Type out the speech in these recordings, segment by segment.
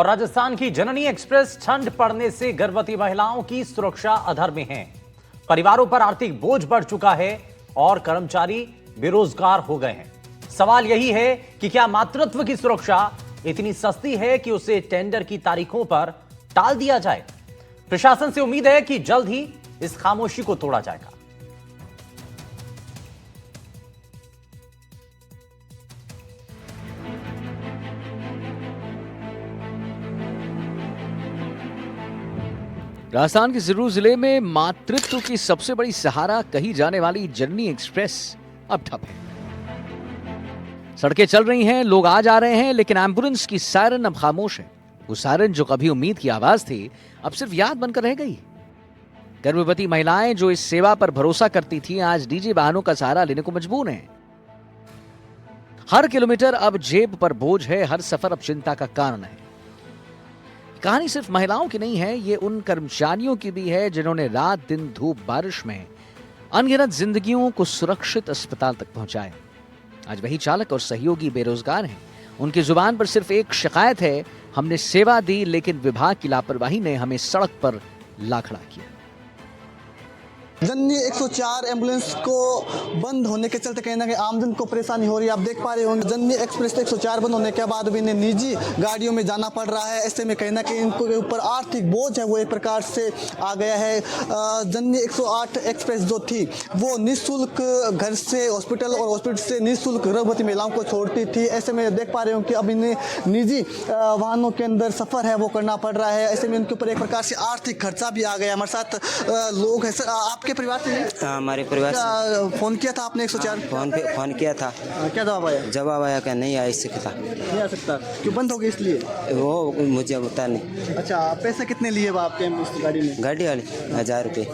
और राजस्थान की जननी एक्सप्रेस ठंड पड़ने से गर्भवती महिलाओं की सुरक्षा अधर में है। परिवारों पर आर्थिक बोझ बढ़ चुका है और कर्मचारी बेरोजगार हो गए हैं। सवाल यही है कि क्या मातृत्व की सुरक्षा इतनी सस्ती है कि उसे टेंडर की तारीखों पर टाल दिया जाए? प्रशासन से उम्मीद है कि जल्द ही इस खामोशी को तोड़ा जाएगा। राजस्थान के सिर्रू जिले में मातृत्व की सबसे बड़ी सहारा कही जाने वाली जननी एक्सप्रेस अब ठप है। सड़कें चल रही हैं, लोग आ जा रहे हैं, लेकिन एम्बुलेंस की सायरन अब खामोश है। वो सायरन जो कभी उम्मीद की आवाज थी, अब सिर्फ याद बनकर रह गई। गर्भवती महिलाएं जो इस सेवा पर भरोसा करती थीं, आज डीजे वाहनों का सहारा लेने को मजबूर हैं। हर किलोमीटर अब जेब पर बोझ है, हर सफर अब चिंता का कारण है। कहानी सिर्फ महिलाओं की नहीं है, ये उन कर्मचारियों की भी है जिन्होंने रात दिन धूप बारिश में अनगिनत जिंदगियों को सुरक्षित अस्पताल तक पहुंचाया। आज वही चालक और सहयोगी बेरोजगार हैं। उनकी जुबान पर सिर्फ एक शिकायत है, हमने सेवा दी लेकिन विभाग की लापरवाही ने हमें सड़क पर ला खड़ा किया। जननी 104 एम्बुलेंस को बंद होने के चलते कहीं ना कहीं आमजन को परेशानी हो रही है। आप देख पा रहे होंगे जननी एक्सप्रेस 104 बंद होने के बाद भी इन्हें निजी गाड़ियों में जाना पड़ रहा है। ऐसे में कहीं ना कहीं इनके ऊपर आर्थिक बोझ है वो एक प्रकार से आ गया है। जननी 108 एक्सप्रेस जो थी वो निःशुल्क घर से हॉस्पिटल और हॉस्पिटल से निःशुल्क गर्भवती महिलाओं को छोड़ती थी। ऐसे में देख पा रहे हो कि अब इन्हें निजी वाहनों के अंदर सफ़र है वो करना पड़ रहा है। ऐसे में इनके ऊपर एक प्रकार से आर्थिक खर्चा भी आ गया। हमारे साथ लोग हैं। सर, आपके परिवार से हाँ, हमारे परिवार से फोन किया था आपने 104? फोन किया था। क्या जवाब आया? जवाब आया क्या नहीं आ सकता। नहीं आ सकता क्यों? बंद हो गई इसलिए? वो मुझे बता नहीं। अच्छा, पैसे कितने लिए आपके इस गाड़ी में? गाड़ी वाली 1000 रुपये।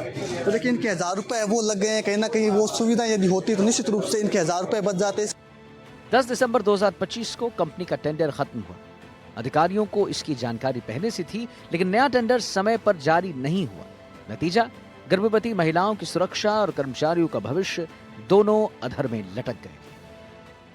तो देखिए इनके 1000 रुपये वो लग गए हैं। कहीं ना कहीं वो सुविधा यदि होती तो निश्चित रूप से इनके 1000 रुपये बच जाते। 10 दिसंबर 2025 को कंपनी का टेंडर खत्म हुआ। अधिकारियों को इसकी जानकारी पहले से थी, लेकिन नया टेंडर समय पर जारी नहीं हुआ। नतीजा, गर्भवती महिलाओं की सुरक्षा और कर्मचारियों का भविष्य दोनों अधर में लटक गए।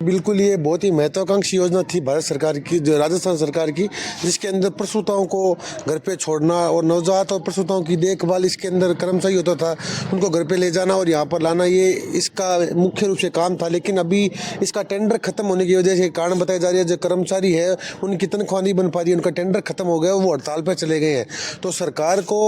बिल्कुल, ये बहुत ही महत्वाकांक्षी योजना थी भारत सरकार की, जो राजस्थान सरकार की, जिसके अंदर प्रसूताओं को घर पे छोड़ना और नवजात और प्रसूताओं की देखभाल इसके अंदर कर्मचारी होता था, उनको घर पे ले जाना और यहाँ पर लाना, ये इसका मुख्य रूप से काम था। लेकिन अभी इसका टेंडर खत्म होने की वजह से कारण बताए जा रहे हैं, जो कर्मचारी है उनकी तनख्वाह नहीं बन पा रही है, उनका टेंडर खत्म हो गया, वो हड़ताल पर चले गए हैं। तो सरकार को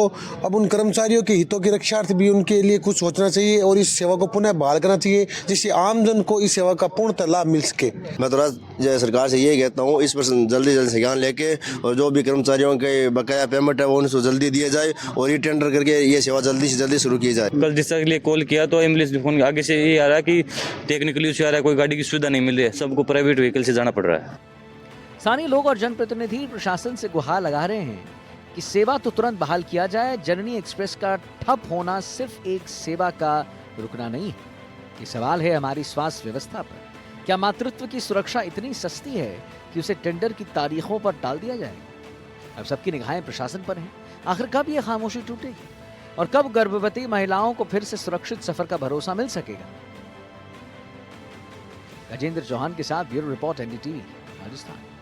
अब उन कर्मचारियों के हितों की रक्षार्थ भी उनके लिए कुछ सोचना चाहिए और इस सेवा को पुनः बहाल करना चाहिए, जिससे आमजन को इस सेवा का पूर्णतः लाभ मिल सके। मैं तो सरकार से यही कहता हूँ, इस पर जल्दी संज्ञान लेके और जो भी कर्मचारियों के बकाया पेमेंट है वो उनको जल्दी दिया जाए और ये टेंडर करके ये सेवा जल्दी से जल्दी शुरू की जाए। कल जिसके लिए कॉल किया तो एम्बुलेंस फोन आगे से ये आ रहा है कि टेक्निकली इशू आ रहा है, कोई गाड़ी की सुविधा नहीं मिल रही है, सबको प्राइवेट व्हीकल से जाना पड़ रहा है। स्थानीय लोग और जनप्रतिनिधि प्रशासन से गुहार लगा रहे हैं कि सेवा तो तुरंत बहाल किया जाए। जननी एक्सप्रेस का ठप होना सिर्फ एक सेवा का रुकना नहीं है, ये सवाल है हमारी स्वास्थ्य व्यवस्था पर। क्या मातृत्व की सुरक्षा इतनी सस्ती है कि उसे टेंडर की तारीखों पर टाल दिया जाए? अब सबकी निगाहें प्रशासन पर हैं। आखिर कब यह खामोशी टूटेगी और कब गर्भवती महिलाओं को फिर से सुरक्षित सफर का भरोसा मिल सकेगा? गजेंद्र चौहान के साथ ब्यूरो रिपोर्ट, एनडीटीवी, राजस्थान।